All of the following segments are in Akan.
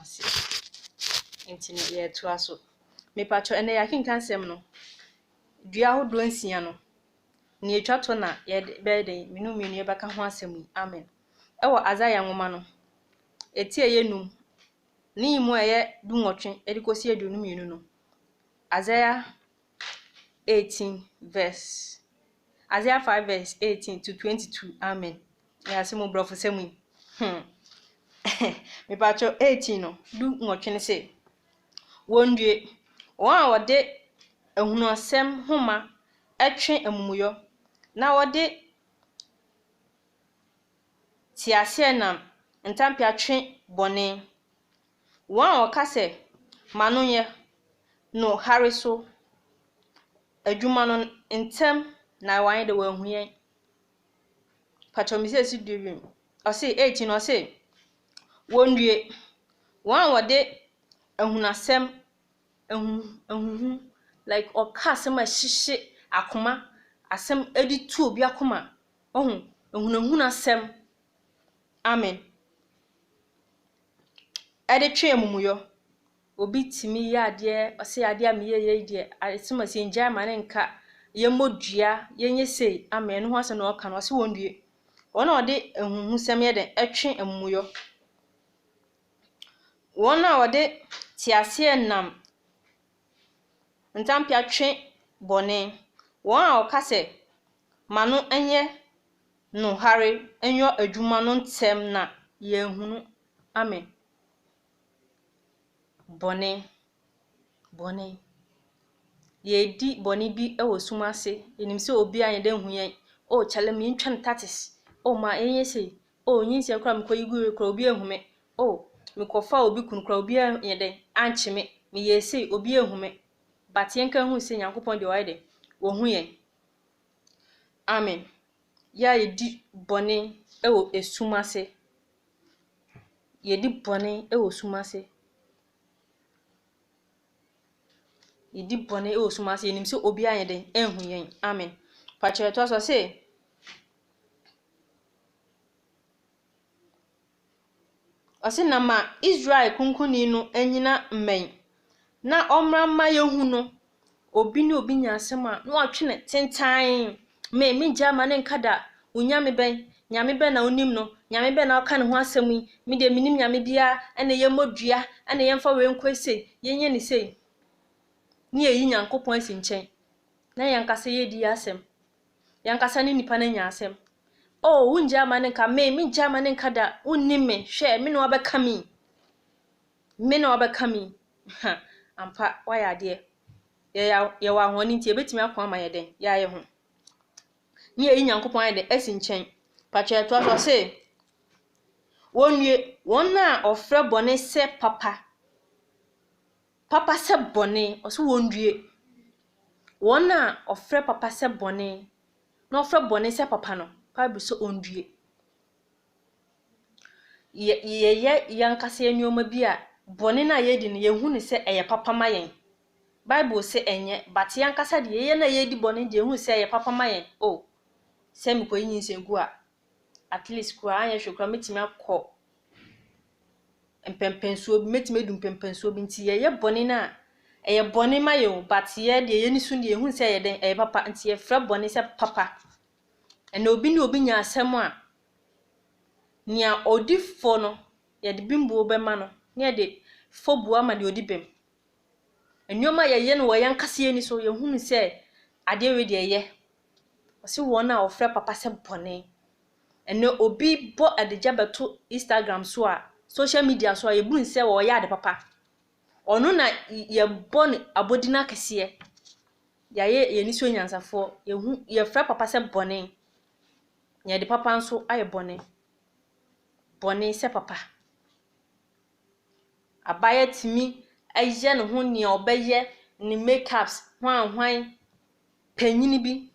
ase enti ne ye to aso me pacho ene ya kinkan sem no dua hodo ansia no ne etwa to na ye beden minu ye beka ho asem amen ewo Azaya nwoma no etie ye num ni mu eye du nwotwe edikosi edunu minu no Isaiah 18 verse Isaiah 5 verse 18 to 22 amen ya se mo brofo semu me pacho 18 no du nwotwe ne se wondue won a wode ehunu asem homa etwe amumuyo na wode tiase nam ntampia twe bone won a okase manonye no hariso adwuma no ntem na wan de wanhuyen pacho mi se si duwim o se 18 o se wondue won a wode ehunasem ehunhu like okasem a hihye akoma asem edi tu obi akoma ehunasem amen ede twe amumuyo obi timi ya ade o se ade am ye de asema se nja ma ne nka ye modua ye nyese amen no ho ase na oka no se wondue wona ode ehunhusem ye de etwe amumuyo wona ode tiase nam ntampia twe bone won a okase manu enye no hare enyo adwuma no ntem na ye hunu amen bone ye di bone bi ewo sumase enim se obi anye de huyen o chale mi ntwan tatis o ma enye se o nyinse kra me koyigu kra obi ehume o me kofa obi kun kra obi anye de anchime me ye se obi ehume but yenka hu se Nyankopon de wide wo huyen amen ya ye di bone ewo esumase ye di bone ewo sumase yidi bone e osumase enim se obi anye den enhuyen amen pacho to so se na ma Israel kunkuni no anyina mmen na omrama yehu no obi ne obi nya asema no atwene tentan me jama ne nkada unyame ben nyame ben na onim no nyame ben na oka ne ho asem yi me de minim nyame bia ene ye modua ene ye mfa we nkwese yenye ne sei ni eyi Nyankopon asi nchen na yankasa ye di asem yankasa ne nipa na nya asem o unja ma ne nka me jama ne nkada unnim me hwe me no abeka mi ha ampa waya de ye wa honi ntie betimi akwa ma ye den ya ye ho ni eyi Nyankopon ye de asi nchen pacho to so se wonwie wona ofre bone se papa se bone o so wondue wona ofre papa se bone na ofre bone se papa no Bible so ondue ye yankasa enyoma bi a bone na ye di ne ye hu ne se eye papa mayen Bible se enye but yankasa de ye na ye di bone de hu se eye papa mayen o se mi ko yin sengu a at least kwa anya hwekra metimi akọ empempensuo bi metimi edu empempensuo bi nti ye bone na eye bone mayo but ye de ye ni su de hu se eye den eye papa nti ye fra bone se papa ena obi ne obi nya asem a nia odifo no ye de bimbo be ma no ne de fobu ama de odibem enyoma ye no yankasa ye ni so ye hu se ade we de ye o se wona ofra papa se bone ena obi bo adija beto Instagram so a social media so a ye bun se wo ya de papa ono na ye bon abodina kese ye ni so nyansafo ye hu ye fra papa se bone ye de papa nso aye bone se papa abaya timi aye ne ho ne obeye ni makeups hwan panyini bi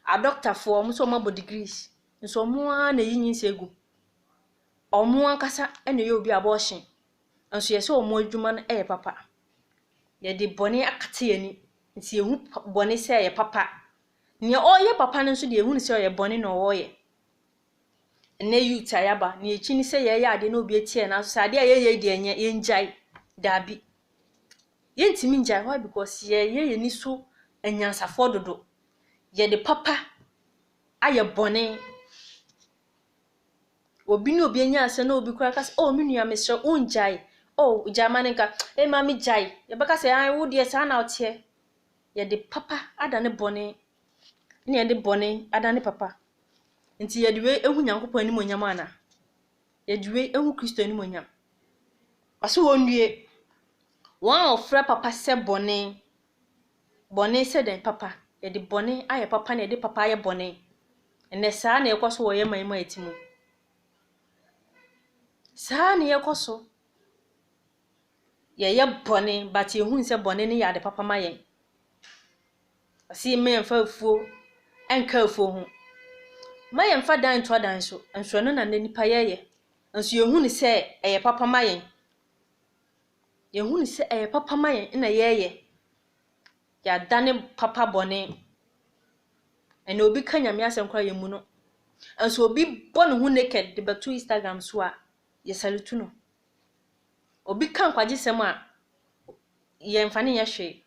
a doctor for mo so mabo degrees nso mo a na yinyin segu omo ankasa ene ye obi abortion nso ye se omo adwuma no papa ye de bone akate yani nti ye hu bone se ye papa ne oye papa no nso de ye hu se ye bone na oye na youth ayaba na echi ni se ye ade na obi etie na so ade ye de enye ye njai dabi ye ntimi njai why because ye ni so anyansafo dodo ye de papa aye bone obi na obi anya ase na obi kura ka oh me nua mesre unjai oh jamani nka ma me jai ye beka se ai wo de sa na otie ye de papa ada ne bone na ye de bone ada ne papa nti ye de we ehu Nyankopon ni monyam ana ye de we ehu Kristo ni monyam aso wonwie won ofra papa se bone se den papa ye de bone aye papa na ye de papa aye bone ene saa na ekoso wo ye manma etimu saa na yekoso ye bone but ye hu se bone ne ya de papa mayen asi me emfa afuo enka afuo hu mayen fa dan to dan so enso no na nipa ye enso ye hu ni se eye papa mayen ye hu ni se eye papa mayen na ye ya dane papa bone ene obi ka nyame asem kwa ye mu no enso obi bone hu naked de beto Instagram so a ye salutu no obi kan kwaje sem a ye mfa ne ye hwe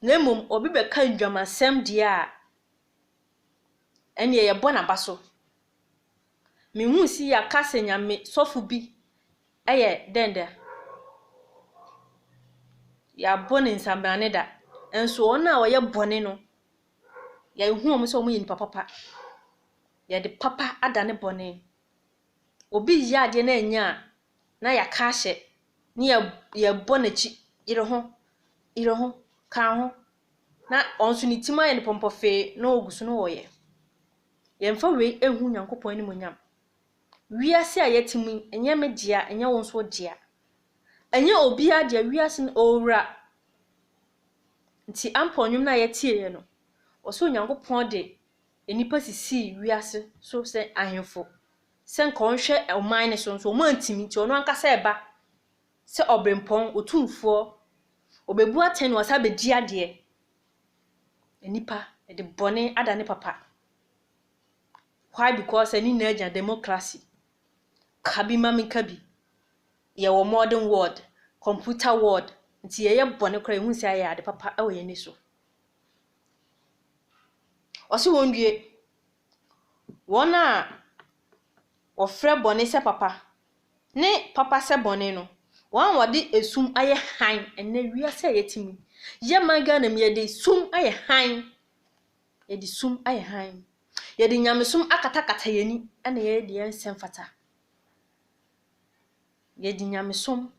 na mum obi be kan dwamasem dia a ene ye bona baso me hu si ya kase nyame sofu bi eye dende ya bone nsambrane da enso ona wo ye bone no ya hu omo so omo ye ni papa ya de papa adane bone obi ya de na anya na ya ka hye ni ya bone chi ire ho ka ho na onso ni tima ye ni pompofe na ogusu no wo ye mfa we ehu Nyankopon ni monyam wiase a yetimu enye media enye won so dia enye obi a dia wiase no owura nti amponwum na yetie ye no oso Nyankopon de enipa sisi wiase so se ahemfo se nkonhwe oman ne so oman timi nti ono ankasa eba se obrempon otumfo obebu aten no asa bedi ade enipa de bone adane papa why because any nature democracy kabi mami kabi ye wo modern world computer world nti ye bone kra ehun sia ye ade papa e wo ye ni so osi wondue wona ofre bone se papa ne papa se bone no wan wode esum aye han ene wiase yetimi ye manga na me de sum aye han ye de sum aye han ye de nyamesum akatakata yani ene ye de ensem fata ye de nyamesum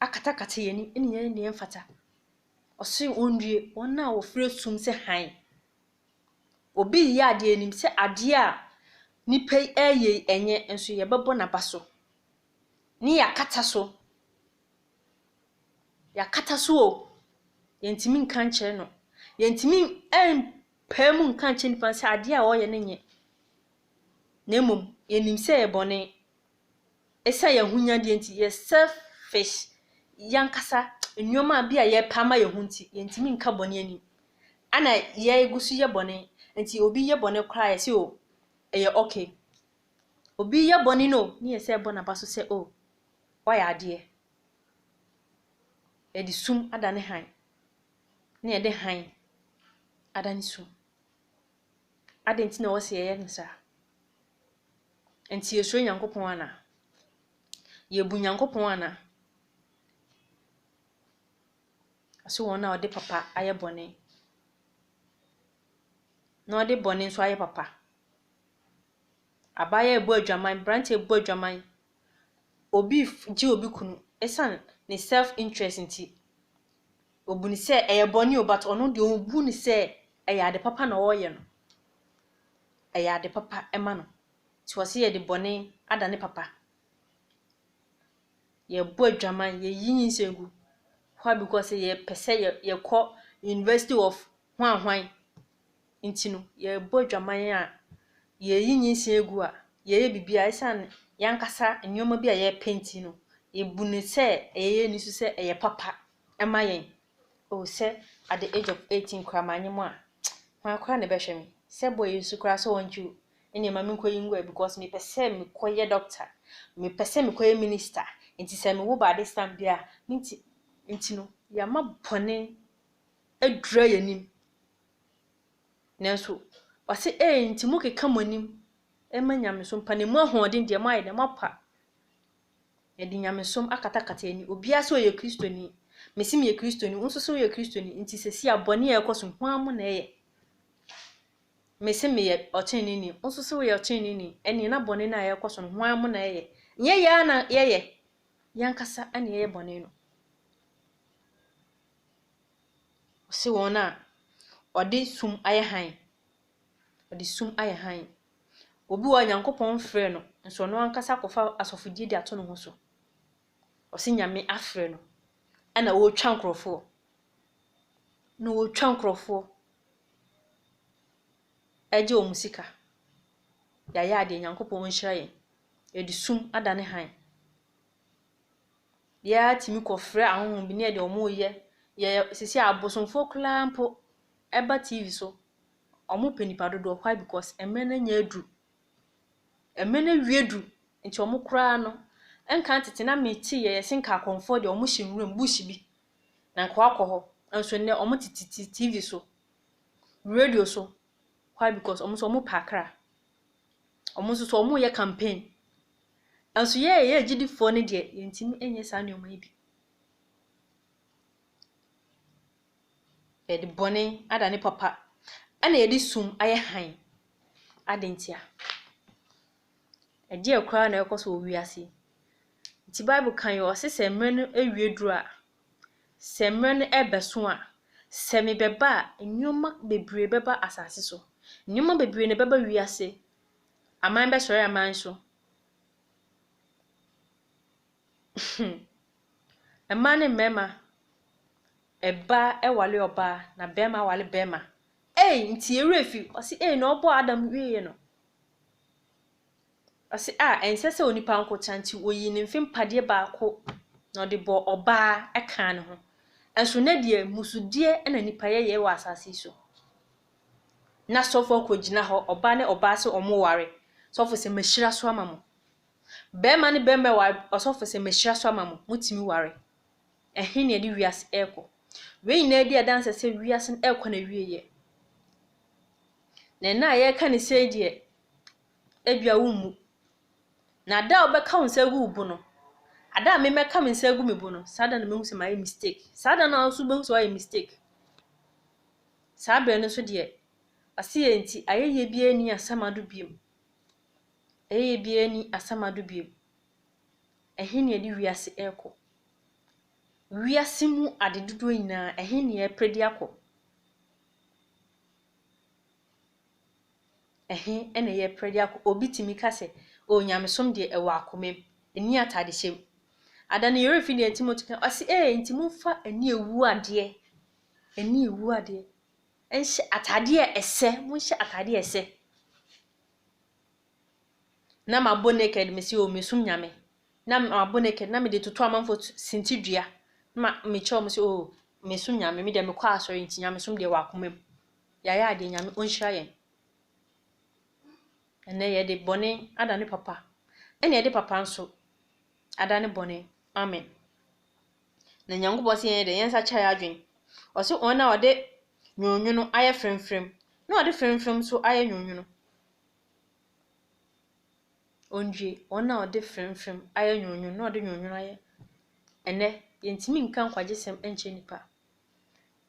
akatakata yani ene ye de enfata osi wondue wona ofre sum se han obi ya ade enim se ade a nipa eye enye enso ye bebo na baso ni yakata so o yentimi nka nche no yentimi empemu nka nche nipa se ade a oye nenye na mum yenim se ye bone esa ye hunya de enti ye selfish yankasa enyoma bia ye pama ye hunti yentimi nka bone ani ana ye gusu ye bone enti obi ye bone kra ye se o eye okay obi ye bone no ni ye se bona baso se o why ade e di sum adane han na ye de han adane sum adenti na wo se ye nsa enti yeso Nyankopon ana ye bu Nyankopon ana aso wona ode papa aye bone na ode bone so aye papa abaya ebu adwaman branche ebu adwaman obi ji obi kunu esan ne self interest nti obuni se eye bone o but ono de obu ni se eye ade papa na wo ye no eye ade papa ema no ti wo se ye de bone adane papa ye bu adwaman ye yinyin segu why because ye pese ye ko University of hwan nti no ye bu adwaman a ye yinyin segu a ye bibia esan yankasa enyoma bi a ye painti no ye bu ni se eye ni so se eye papa ema yen o se at the age of 18 kwa manyemo a hwan kwa na be hwemi se boy su kra so wonju ene ma me nkoyi ngwa because me pese me koye doctor me pese me koye minister enti se me wo ba this time bia enti no ya ma bone adura yanim nanso wase enti mo keka monim ema nyamesom pa ne mu ahoden de ma ayede mapa e di nyamesom akatakata ani obia se oye kristoni mesi me ye kristoni unso se oye kristoni enti sesi abone e ekoso hwamu na eye mesi me ye ochenini unso se oye ochenini eni na bone na ye ekoso hwamu na eye nye ya na ye yankasa ani ye bone no se wona odi sum aye han obi wa Nyankopon frɛ no nso no ankasa kofa asofodie de ato no ho so osi nyame afrɛ no ana wo twa nkrofo no wo twa nkrofo eje o musika ya de Nyankopon nhyira ye edi sum adane han ya timi ko frɛ ahonhom bi ne de omo ye sisi abosomfo kla mpo eba TV so omo penipa dodo why because emena nya adu emena wiedu nti omo kra no enka tete na meti ye senka konfo de omo hyenwuram bush bi na kwa akọ nso ne omo titi TV so radio so why because omo so omo pakra omo so omo ye campaign nso ye gidifo ne de yentimi enye sa ne omo ibi e de bone adane papa ana ye di sum aye han adentia e de akra na ekoso owiase nti bible kan yo se mre no ewiedru a se mre no ebeso a se me beba enyoma bebre beba asase so enyoma bebre ne beba wiase aman be sori aman so emane mema eba ewale oba na bema wale bema nti erefi osi na obo adam wiye no osi ensese onipa nko chanti oyi ne mfempade baako na de bo oba eka ne ho enso na de musudie na nipa ye wa asase so na sofo ko gina ho oba ne oba se omo ware sofo se mashira so amamo bema ne bema wa osofo se mashira so amamo mutimi ware ehe ne de wiase eko we nyina di adanse se wiase eko na wieye na ye ka ne se die ebia wumu na da obeka wonsa gu bu no ada me meka me nsa gu me bu no sada na mehu se my mistake sada na also behu se why mistake sabe no so de ase enti ayeye bia ni asamado biem ayeye bia ni asamado biem ehe ne di wiase eko wiase mu adedodo nyina ehe ne predi akọ ehe ene ye predi akọ obi timi ka se o nyamesom de ewa akomem eni atade hyem adane yerefi de Timothy kan ase enti mumfa eni ewu ade enhye atade ese munhye atade ese na maboneked mesi o mesum nyame na maboneked na me de toto amanfo sintidua ma me che o mesi o mesum nyame me de me kwa asori enti nyamesom de ewa akomem ya ade nyame onhyira yen ene ye de bone adane papa ene ye de papa nso adane bone amen na nyango bosi yen de yensa cha ya adwen o se ona o de nyonwuno aye fremfrem na o de fremfrem so aye nyonwuno ondwe ona o de fremfrem aye nyonwuno na o de nyonwuno aye ene yentimi nka nkwagesem enche nipa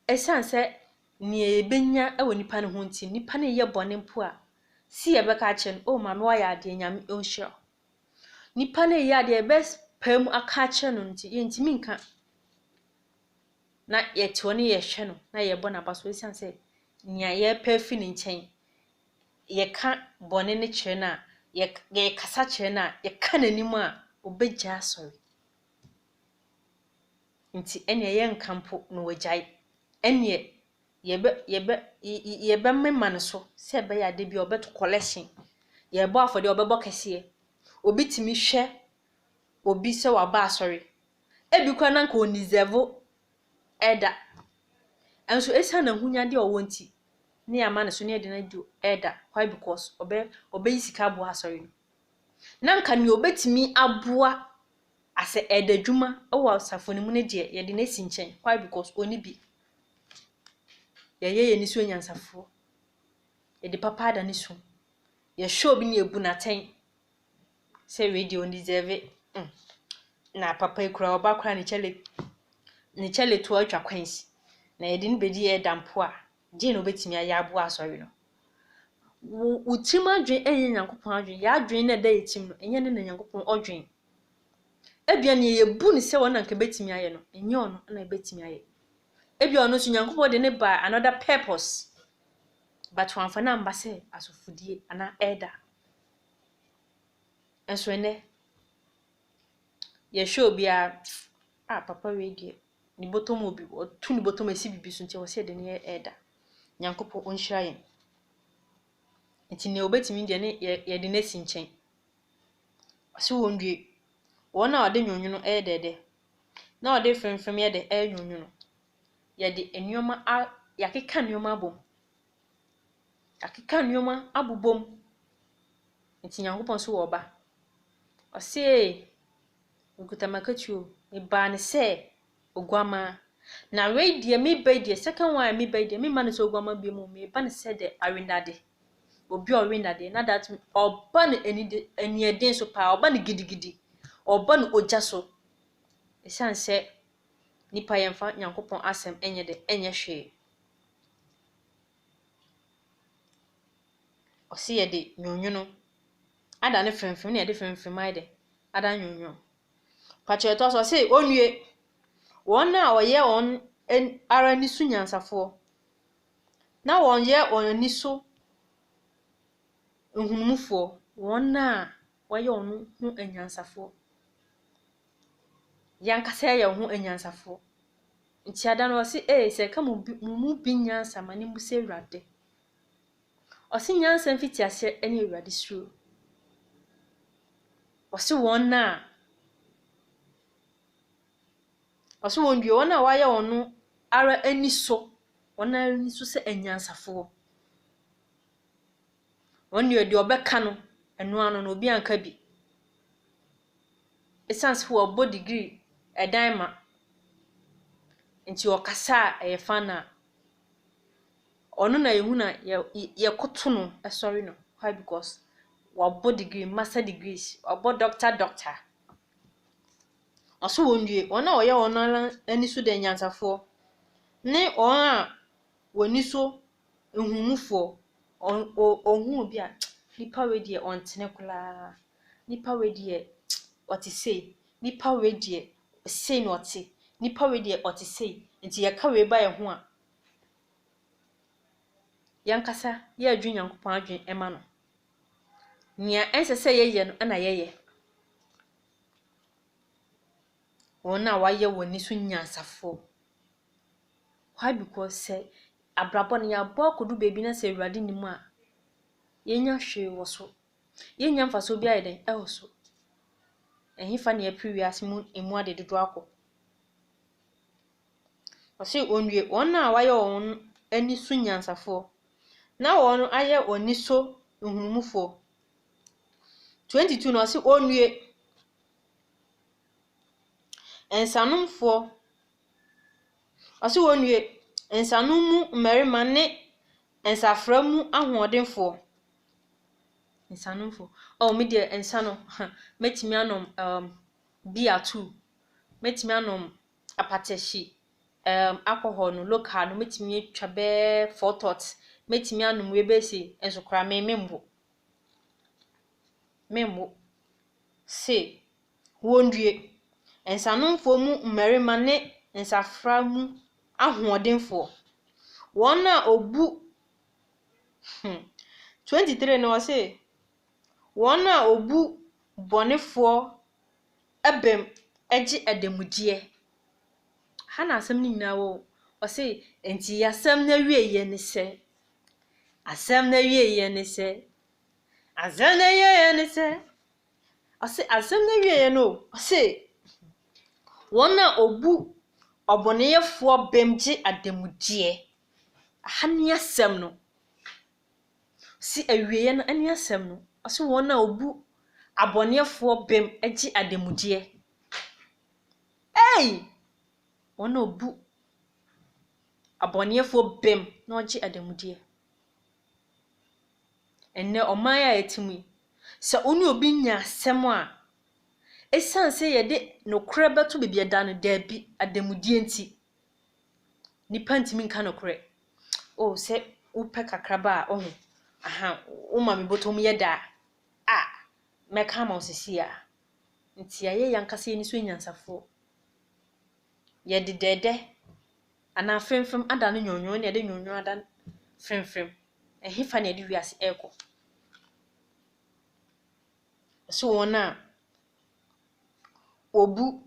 esanse ne ebenya ewo nipa ne ho nti nipa ne ye bone mpo a si ebeka chen o mame wa ya ade nyame onhira nipa ne ye ade best pam aka chen no nti yentimi nka na yeto ne ye hwe no na ye bona baso esanse nia ye pafi ne nchen ye ka bone ne kire na ye kasa kire na ye ka nanim a obegya asori nti ene ye nkampo no wajai ene yebe memma ne so se be ya de bi obeto collection ye bo afode obebo kese obi timi hwe obi se wa ba asori ebi kwa na nka onizevo eda enso esa na hunya de owo nti ne ama ne so ne de na do eda. Why? Because obe sika abo asori no. Na nka ne obetimi aboa ase eda dwuma o wa safo ne mu ne de ye de na si nchen. Why? Because oni bi ye ni so nyansafo. Ye de papa da ni so. Ye show bi na ebu na ten. Say radio deserve it. Na papa ekura oba kura ne chele to atwa kwansi. Na ye de ne bedi ye dampo a je no betimi aya abo asori no. Utim adwen enye Nyankopon adwen. Ya adwen na da yetim no. Enye ne na Nyankopon odwen. Ebia ne ye bu ne se wona nka betimi aye no. Enye ono na betimi aye. Ebia ono so Nyankopon de ne ba another purpose. But wanfa na mba se asofudie ana elder. Enso ene ye show bia papa we die ni bottom obi o tu ni bottom esi bibi so nche wo se de ne elder. Nyankopon onhira yen. Nti ne obetimi de ne ye de nesi nchen. Ase wondue. Wona ode nwonwono dede. Na ode fremfrem ye de nwonwono. Ye de enyoma yakeka nyoma abom. Yakeka nyoma abobom. Nti Nyankopon so wo ba. Ose okutamakachuo me ba ne se ogwama. Na we die me ba die second one me ba die me man so ogwama bi mu me ba ne se de awindade. Obi owindade na that oba ne eni eden so pa oba ne gidigidi. Oba ne oja so. Esan se nipa yemfa Nyankopon asem enye de enye hwe. Ose ye de nwonwono. Ada ne fremfrem ne de fremfrem ai de. Ada nwonwono. Pache to so se onue. Wona oye on ara ni su nyansafo. Na won ye on ni so nhunumufo. Wona oye on hu anyansafo. Yankasa ye hu anyansafo. Nti ada no se se ka mu bi nyansa mani mu se Awurade. Osi nyansa mfiti ase ene Awurade suro. Osi wona osi wondue wona waye onu ara ani so. Wona ani so se anyansafo. Wonue de obeka no eno ano no obi anka bi. Essence for body degree edan ma. Nti okasa fana. Ono na yehu na ye koto no sorry no. Why? Because wa body degree master degrees obo doctor. Oso wondue ona oye ona ani so de nyansafo. Ne on a woni so ehumufo ohun bi a nipa we de ontene kula. Nipa we de oti sei. Nipa we de sei no oti. Nipa we de oti sei. Nti ye ka we ba ye ho a yankasa ye adwen Nyankopon adwen ema no. Nia ensese ye no na ye. Wona waye woni so nyansafo. Why? Because say abrabo ne ya bo kodu baby na se Awurade ni mu a yenya hwe wo so. Yenya mfaso bi ayeden wo so. Ehifa ne apriwiase mu emu ade dodo akọ. Ose onwie wona waye won ani so nyansafo. Na won aye oni so nhunumufo. 22 no ose onwie ensanumfo. Ose onwie ensanumu mmarima ne ensaframu ahodenfo. Ensanumfo. Me de ensano metimi anom bia 2. Metimi anom apateshi alcohol no local no metimi atwa be 4 tots. Metimi anom we be si enso kra membo. Se wondue ensanumfo mu mmarima ne ensaframu ahodenfo. Wona obu 23 no say wona obu bonefo ebem eji edemudie. Ha na asem ni nyina wo. O say enti asem na wieye ne se. Asem na wieye ne se. Asem na wieye ne se. O say asem na wieye no. O say wona obu oboneyefo bemji ademudie. Ha ni asem no. si awie no ani asɛm no ɔse wɔn a obu abɔneɛfoɔ bem agye ademudeɛ wɔn a obu abɔneɛfoɔ bem na ɔgye ademudeɛ ɛnnɛ ɔman a yɛte mu yi sɛ ɔne obi nya asɛm a ɛsiane sɛ yɛde nokorɛ bɛto baabi ɛda no daabi ademudeɛ nti nipa ntimi nka nokorɛ sɛ wopɛ kakraba a woma me bɔtɔm yɛ da a mɛka ma wo sisi a nti ayɛ yankasa yɛni so nyansafoɔ yɛde dɛdɛ anaa frɛmfrɛm ada no nwonwon na yɛde nwonwon ada frɛmfrɛm ɛhefa na yɛde wiase ɛkɔ so wɔn a obu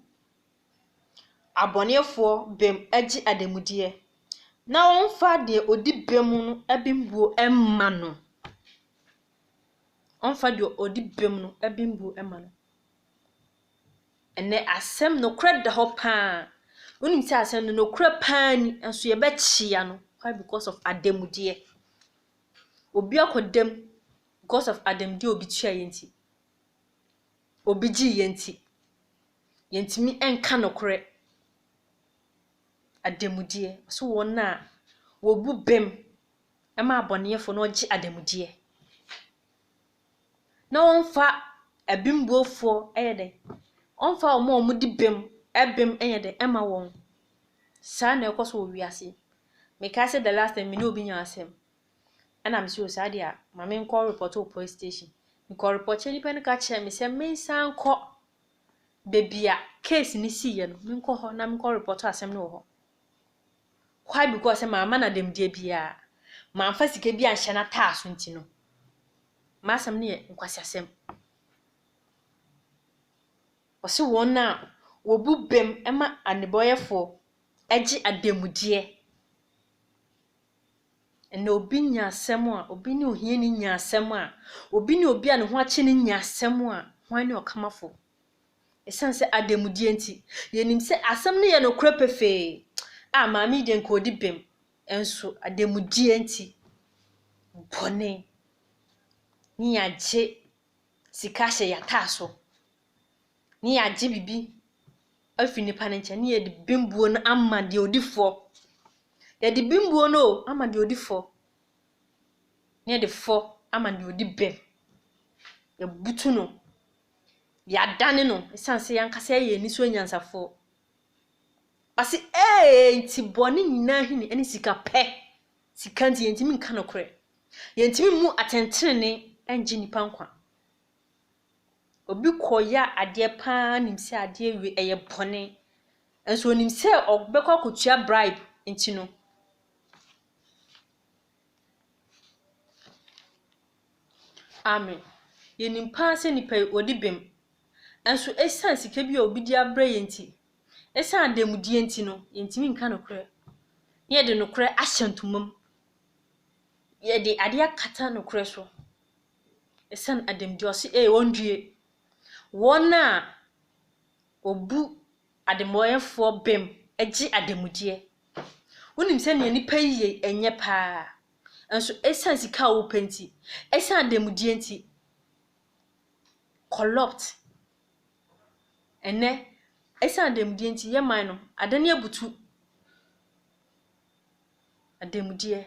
abɔneɛfoɔ bem agye ademudeɛ na wɔmfa deɛ odi bem no abimbuo ɛmma no ɛnɛ asɛm nokorɛ da hɔ paa wonim sɛ asɛm no nokorɛ paa ni nso yɛbɛkyea no why because of ademudeɛ obi akɔdam because of ademudeɛ obi tua yɛ nti obi gye yɛ nti yɛntimi ɛnka nokorɛ ademudeɛ so wɔn a wɔbu bem ɛma abɔneɛfoɔ no ɔgye ademudeɛ na wɔmfa abimbuofoɔ ɛyɛ dɛ ɔmfa wɔn di bem ɛbem ɛyɛ dɛ ɛma wɔn saa na ɛkɔ so wɔ wiase meka sɛ the last time me ne obi nya asɛm ɛna me sɛ saa deɛ a ma me nkɔ report wɔ police station mekɔ report nipa no ka kyerɛ me sɛ mensan kɔ baby a case ni siye no menkɔ hɔ na menkɔ report asɛm no wɔ hɔ why because maama na dem die bia maamfa sika bi anhyɛ na taa so nti no maasɛm no yɛ nkwasi asɛm ɔse wɔn na wɔbu bem ɛma anebɔyɛfoɔ agye ademudeɛ ɛna obi nya asɛm a obi ne ohia ni nya asɛm a obi ne obi a ne ho akye ne nya asɛm a hwan ne ɔkamafo ɛsan sɛ ademudeɛ nti yɛnim sɛ asɛm no yɛ no korɛ pefee a maame de nka odi bem enso ademudeɛ nti bɔne ni yagye sika hyɛ yata so ni yagye bibi afi nipa ne nkyɛn ni yɛ de bimbuo no ama de odifo yɛ de bimbuo no ama de odifo ni yɛ de fo ama de odi bem yɛ butu no ya dane no esan se yankasa ye ni so nyansafo basi nti boni nyina hini eni sika pɛ sika nti yentimi nka no korɛ yentimi mu atentrene enji nipa nkwa obi koya ade paa nim se ade wi eye bɔne enso nim se obekɔ akotua bribe nti no amen yenim paa se nipa odi bem enso esan sika bi obi di abra yenti esan demudie nti no yentimi nka no korɛ ye de no korɛ ahyantumam ye de ade akata no korɛ so esan ademdie ose wondue wona obu ademoyefo bem agye ademudie wonim se ne nipa yiye enye paa enso esan sika wo penti esan ademudie nti corrupt ene esan ademudie nti ye man no adane abutu ademudie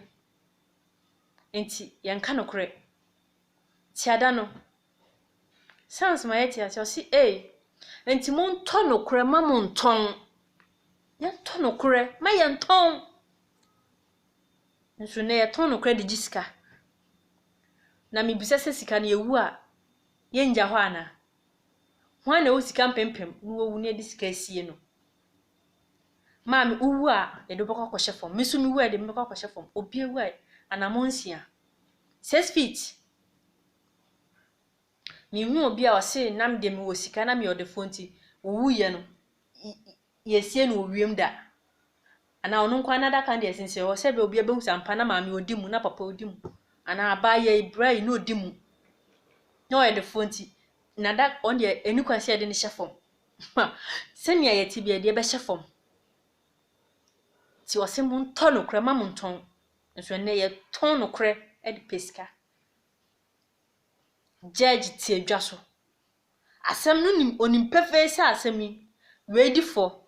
enti yanka no korɛ tiada no sans ma yeti ase osi enti mon to no korɛ ma mon ton ye to no korɛ ma ye nton nso na ye ton no korɛ de gisika na me bisa se sika na yewu a ye nja hɔ ana hwan na wo sika mpempem wo wu na de sika sie no ma me uwu a ye do bɔkɔ kɔhye fam me so me wu a de me bɔkɔ kɔhye fam obi ewu a anamonsia 6 feet mi hu obi a ɔse nam de me wo sika na me ode fonti wu ye no ye sie no wiem da ana ono nkwa na da kan de sense o se be obi ebehu sampa na ma me odi mu na papa odi mu ana aba ye ibrai no odi mu no ye de fonti na da on de eni kwase de ne hyefom se ne ye ti bi de be hyefom ti o se mu nto no kra ma mu nton nso ne ye ton no kra e de pesika judge tie adwa so asem no nim onim pefe se asem yi ready for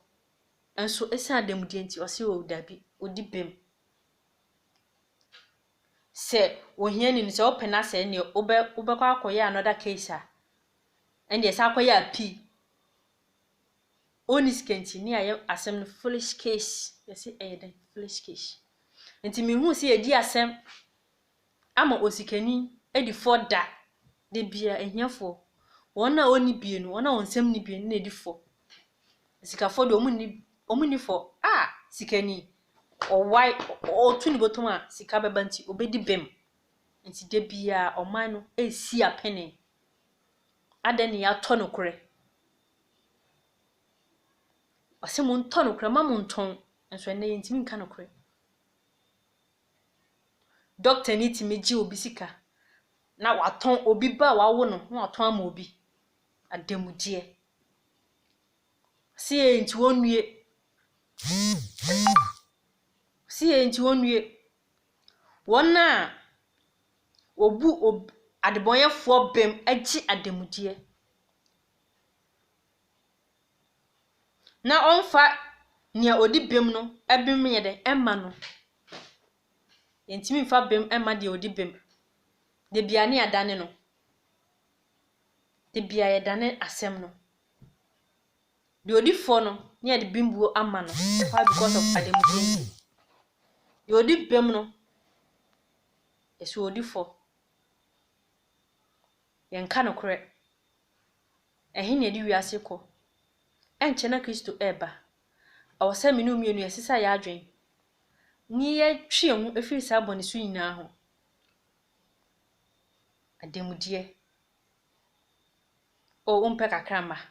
enso esa adamudie nti ose o dabi odi bem se ohia ni se opena se ne obekọ akoye another case a ende se akoye api oni skenti ni aye asem no foolish case yesi eden foolish case nti mi hu se edi asem ama osikani edi for da de bia ehiafo wona oni bie no wona onsem ni bie na edi for sikafo de omuni for sikani why o tuni botom a sika beba nti obedi bem nti de bia oman no esi apene adani ya to nokure ose mo nto nokure ma mo nton enso ene yentimi nka nokure doctor ni timi gi obi sika na waton obi ba wawo no na waton ama obi adamudie sie nti wonue wona obu adeboyefo bem agi adamudie na onfa nia odi bem no ebem yede emma no yentimi mfa bem emma de odi bem de bia ne adane no de bia yedane asem no de odi fo no ne de bimbuo amma no why because of adamudie de odi bem no eso odi fo yenka no kore ehe ne di wiase ko enche na Kristo eba awose minu mienu yesisa ya adwen ni ye twe hu efiri sa bone so nyina ho adamudie o umpe kakrama